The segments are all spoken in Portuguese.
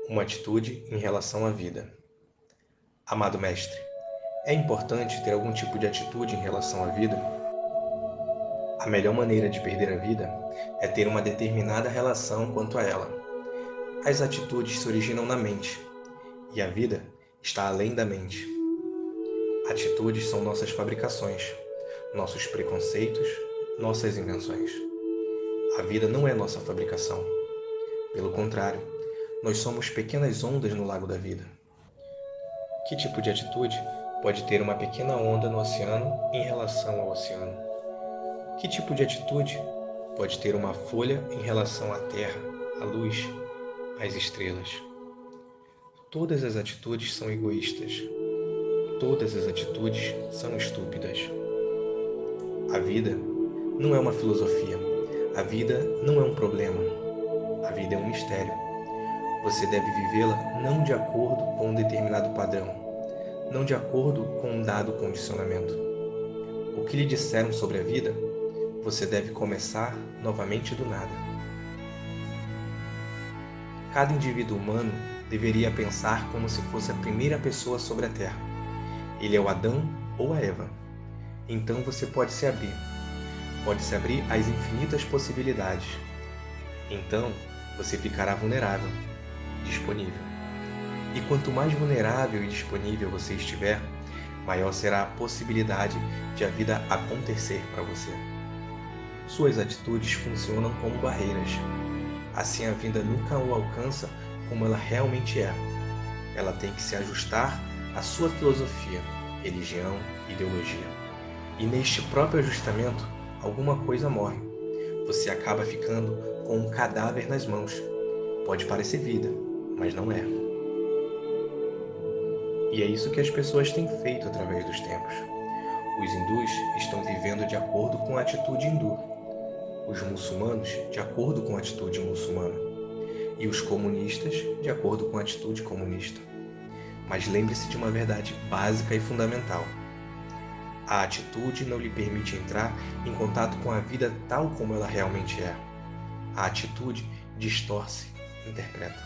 Uma atitude em relação à vida. Amado mestre, é importante ter algum tipo de atitude em relação à vida? A melhor maneira de perder a vida é ter uma determinada relação quanto a ela. As atitudes se originam na mente, e a vida está além da mente. Atitudes são nossas fabricações, nossos preconceitos, nossas invenções. A vida não é nossa fabricação. Pelo contrário, nós somos pequenas ondas no lago da vida. Que tipo de atitude pode ter uma pequena onda no oceano em relação ao oceano? Que tipo de atitude pode ter uma folha em relação à terra, à luz, às estrelas? Todas as atitudes são egoístas. Todas as atitudes são estúpidas. A vida não é uma filosofia. A vida não é um problema. A vida é um mistério. Você deve vivê-la não de acordo com um determinado padrão, não de acordo com um dado condicionamento. O que lhe disseram sobre a vida, você deve começar novamente do nada. Cada indivíduo humano deveria pensar como se fosse a primeira pessoa sobre a Terra. Ele é o Adão ou a Eva. Então você pode se abrir às infinitas possibilidades. Então você ficará vulnerável, disponível. E quanto mais vulnerável e disponível você estiver, maior será a possibilidade de a vida acontecer para você. Suas atitudes funcionam como barreiras. Assim a vida nunca o alcança como ela realmente é. Ela tem que se ajustar à sua filosofia, religião, ideologia. E neste próprio ajustamento, alguma coisa morre. Você acaba ficando com um cadáver nas mãos. Pode parecer vida, mas não é. E é isso que as pessoas têm feito através dos tempos. Os hindus estão vivendo de acordo com a atitude hindu, os muçulmanos de acordo com a atitude muçulmana e os comunistas de acordo com a atitude comunista. Mas lembre-se de uma verdade básica e fundamental. A atitude não lhe permite entrar em contato com a vida tal como ela realmente é. A atitude distorce, interpreta.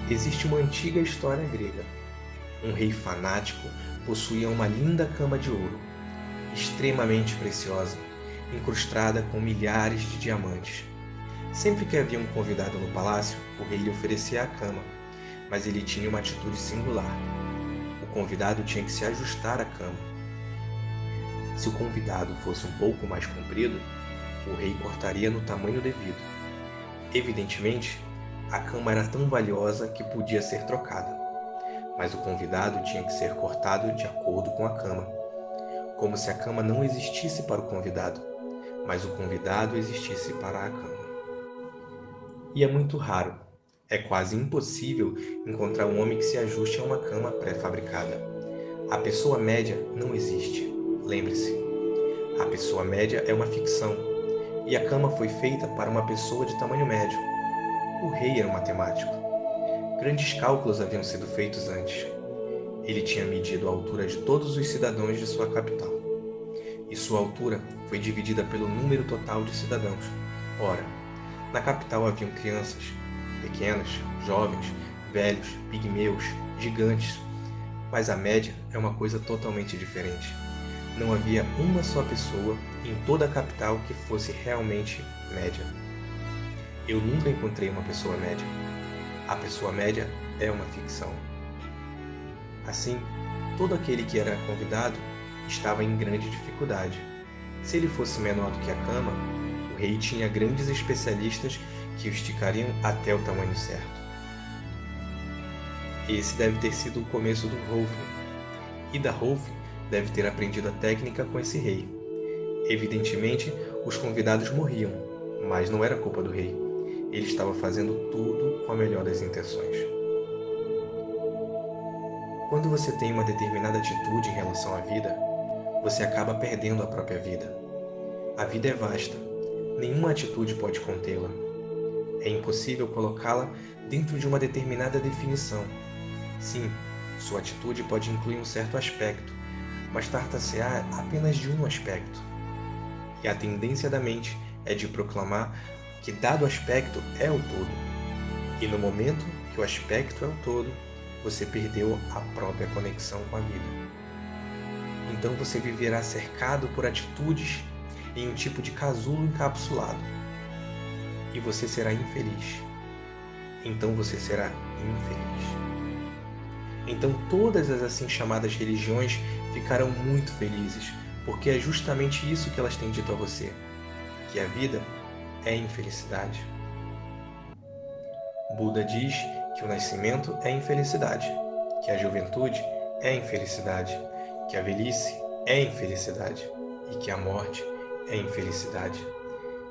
Existe uma antiga história grega. Um rei fanático possuía uma linda cama de ouro, extremamente preciosa, incrustada com milhares de diamantes. Sempre que havia um convidado no palácio, o rei lhe oferecia a cama, mas ele tinha uma atitude singular. O convidado tinha que se ajustar à cama. Se o convidado fosse um pouco mais comprido, o rei cortaria no tamanho devido. Evidentemente, a cama era tão valiosa que podia ser trocada, mas o convidado tinha que ser cortado de acordo com a cama, como se a cama não existisse para o convidado, mas o convidado existisse para a cama. E é muito raro, é quase impossível encontrar um homem que se ajuste a uma cama pré-fabricada. A pessoa média não existe, lembre-se. A pessoa média é uma ficção, e a cama foi feita para uma pessoa de tamanho médio. O rei era um matemático. Grandes cálculos haviam sido feitos antes. Ele tinha medido a altura de todos os cidadãos de sua capital. E sua altura foi dividida pelo número total de cidadãos. Ora, na capital haviam crianças, pequenas, jovens, velhos, pigmeus, gigantes. Mas a média é uma coisa totalmente diferente. Não havia uma só pessoa em toda a capital que fosse realmente média. Eu nunca encontrei uma pessoa média. A pessoa média é uma ficção. Assim, todo aquele que era convidado estava em grande dificuldade. Se ele fosse menor do que a cama, o rei tinha grandes especialistas que o esticariam até o tamanho certo. Esse deve ter sido o começo do Rolfing. E da Rolfing deve ter aprendido a técnica com esse rei. Evidentemente, os convidados morriam, mas não era culpa do rei. Ele estava fazendo tudo com a melhor das intenções. Quando você tem uma determinada atitude em relação à vida, você acaba perdendo a própria vida. A vida é vasta. Nenhuma atitude pode contê-la. É impossível colocá-la dentro de uma determinada definição. Sim, sua atitude pode incluir um certo aspecto, mas trata-se-á apenas de um aspecto. E a tendência da mente é de proclamar que dado aspecto é o todo. E no momento que o aspecto é o todo, você perdeu a própria conexão com a vida. Então você viverá cercado por atitudes em um tipo de casulo encapsulado. E você será infeliz. Então você será infeliz. Então todas as assim chamadas religiões ficarão muito felizes, porque é justamente isso que elas têm dito a você, que a vida é infelicidade. Buda diz que o nascimento é infelicidade, que a juventude é infelicidade, que a velhice é infelicidade e que a morte é infelicidade.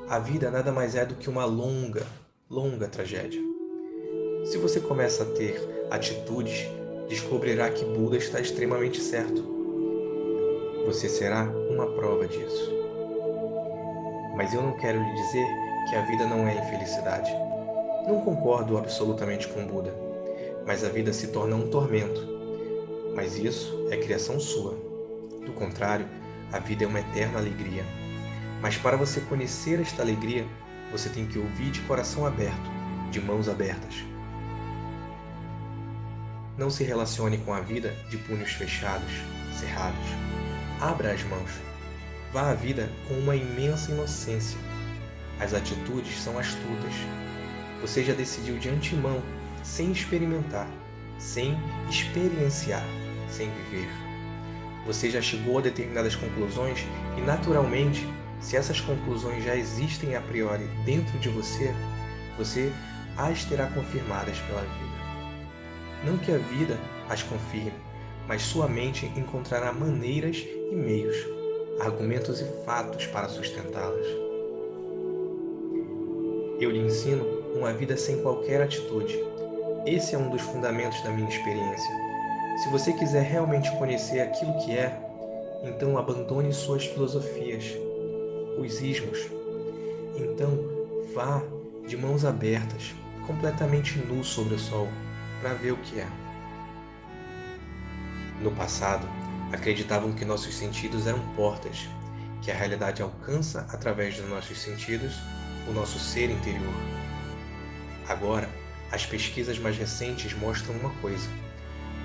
A vida nada mais é do que uma longa, longa tragédia. Se você começa a ter atitudes, descobrirá que Buda está extremamente certo. Você será uma prova disso. Mas eu não quero lhe dizer que a vida não é infelicidade. Não concordo absolutamente com Buda, mas a vida se torna um tormento. Mas isso é criação sua. Do contrário, a vida é uma eterna alegria. Mas para você conhecer esta alegria, você tem que ouvir de coração aberto, de mãos abertas. Não se relacione com a vida de punhos fechados, cerrados. Abra as mãos. Vá à vida com uma imensa inocência. As atitudes são astutas. Você já decidiu de antemão, sem experimentar, sem experienciar, sem viver. Você já chegou a determinadas conclusões e, naturalmente, se essas conclusões já existem a priori dentro de você, você as terá confirmadas pela vida. Não que a vida as confirme, mas sua mente encontrará maneiras e meios, argumentos e fatos para sustentá-las. Eu lhe ensino uma vida sem qualquer atitude. Esse é um dos fundamentos da minha experiência. Se você quiser realmente conhecer aquilo que é, então abandone suas filosofias, os ismos. Então vá de mãos abertas, completamente nu sobre o sol, para ver o que é. No passado, acreditavam que nossos sentidos eram portas, que a realidade alcança através dos nossos sentidos o nosso ser interior. Agora, as pesquisas mais recentes mostram uma coisa: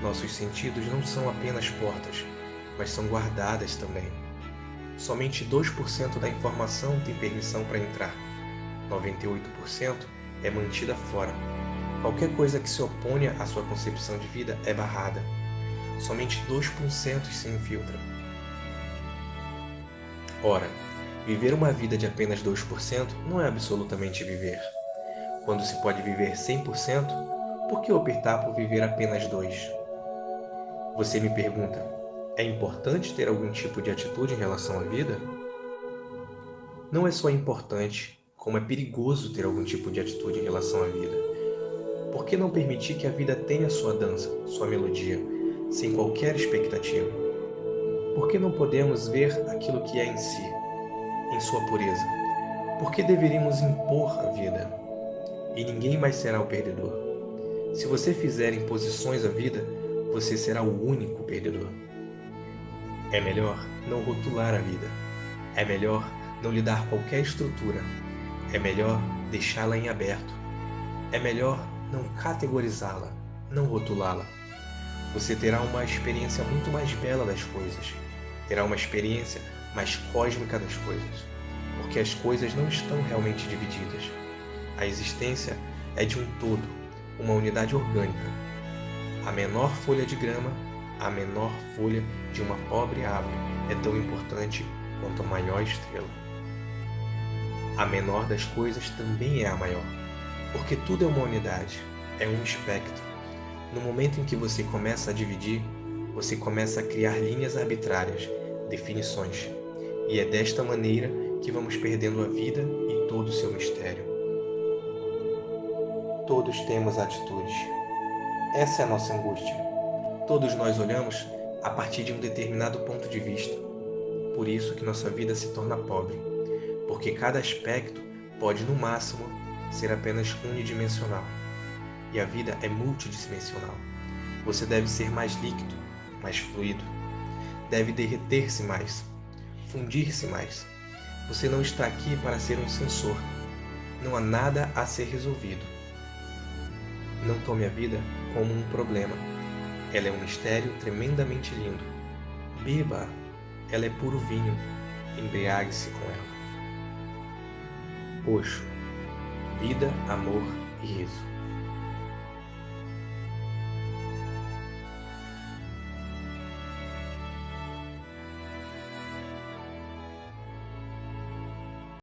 nossos sentidos não são apenas portas, mas são guardadas também. Somente 2% da informação tem permissão para entrar. 98% é mantida fora. Qualquer coisa que se oponha à sua concepção de vida é barrada. Somente 2% se infiltra. Ora, viver uma vida de apenas 2% não é absolutamente viver. Quando se pode viver 100%, por que optar por viver apenas 2%? Você me pergunta, é importante ter algum tipo de atitude em relação à vida? Não é só importante, como é perigoso ter algum tipo de atitude em relação à vida. Por que não permitir que a vida tenha sua dança, sua melodia, sem qualquer expectativa? Por que não podemos ver aquilo que é em si, em sua pureza? Por que deveríamos impor a vida? E ninguém mais será o perdedor. Se você fizer imposições à vida, você será o único perdedor. É melhor não rotular a vida. É melhor não lhe dar qualquer estrutura. É melhor deixá-la em aberto. É melhor não categorizá-la, não rotulá-la. Você terá uma experiência muito mais bela das coisas. Terá uma experiência mais cósmica das coisas. Porque as coisas não estão realmente divididas. A existência é de um todo, uma unidade orgânica. A menor folha de grama, a menor folha de uma pobre árvore é tão importante quanto a maior estrela. A menor das coisas também é a maior, porque tudo é uma unidade, é um espectro. No momento em que você começa a dividir, você começa a criar linhas arbitrárias, definições, e é desta maneira que vamos perdendo a vida e todo o seu mistério. Todos temos atitudes. Essa é a nossa angústia. Todos nós olhamos a partir de um determinado ponto de vista. Por isso que nossa vida se torna pobre, porque cada aspecto pode, no máximo, ser apenas unidimensional. E a vida é multidimensional. Você deve ser mais líquido, mais fluido. Deve derreter-se mais, fundir-se mais. Você não está aqui para ser um sensor. Não há nada a ser resolvido. Não tome a vida como um problema. Ela é um mistério tremendamente lindo. Beba, ela é puro vinho. Embriague-se com ela. Osho, vida, amor e riso.